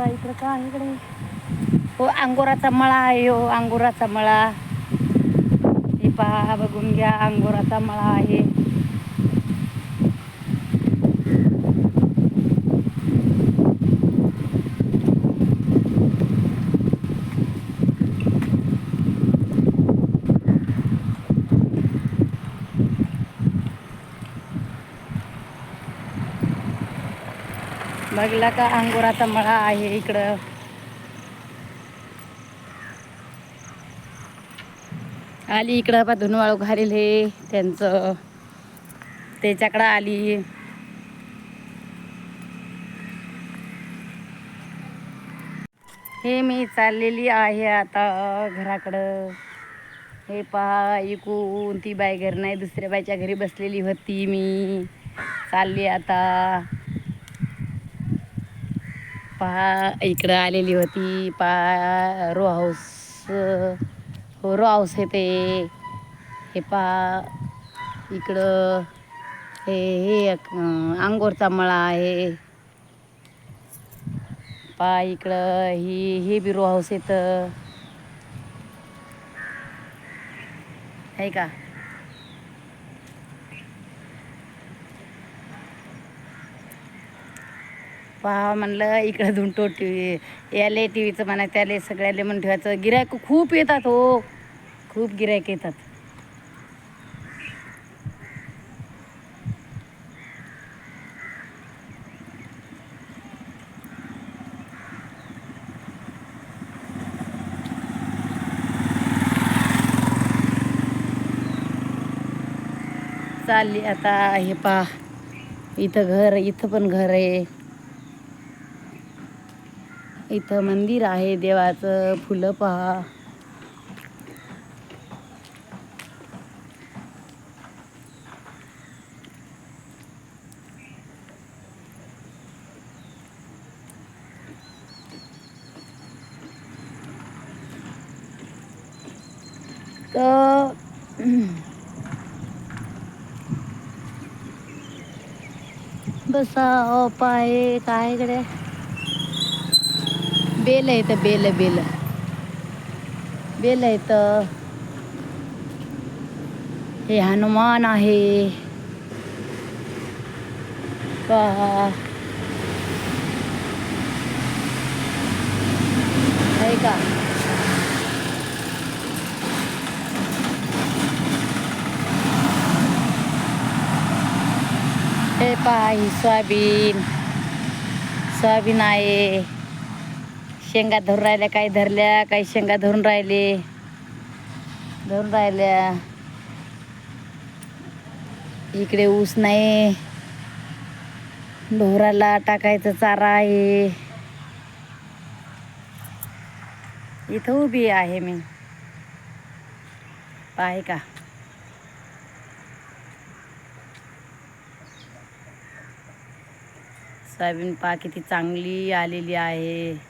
इकडं का इकडे हो अंगोराचा मळा आहे. हो अंगोराचा मळा हे पहा, बघून घ्या. अंगोराचा मळा आहे. बघला का अंगोराचा मळा आहे इकडं. आली इकडं पा धुनवाळू घालेल हे त्यांचं, त्याच्याकडं आली. हे मी चाललेली आहे आता घराकडं. हे पहा इकून ती बाई घर नाही, दुसऱ्या बाईच्या घरी बसलेली होती. मी चालली आता. पहा इकडं आलेली होती. पहा रो हाऊस, हो रो हाऊस आहे ते. हे पहा इकडं हे अंगोरचा मळा आहे. पहा इकडं हे बी रो हाऊस येतं आहे का. पहा म्हणलं इकडं धुंटो टी व्ही याले टी व्हीचं म्हणा, त्याले सगळ्याले म्हणून ठेवायचं. गिऱ्हाईक खूप येतात हो, खूप गिऱ्हाईक येतात. चालली आता. हे पहा इथं घर, इथं पण घर आहे. इथं मंदिर आहे देवाचं. फुलं पहा. तर बसा पाय काय कडे बेल आहे तर बेल बेल बेल आहे तर. हे हनुमान आहे पहा, आहे का. हे पहा ही सोयाबीन, सोयाबीन आहे. शेंगा धरून राहिल्या, काही धरल्या, काही शेंगा धरून राहिल्या. इकडे ऊस नाही, ढोराला टाकायचं चारा आहे. इथं उभी आहे मी, आहे का. सोयाबीन पहा किती चांगली आलेली आहे.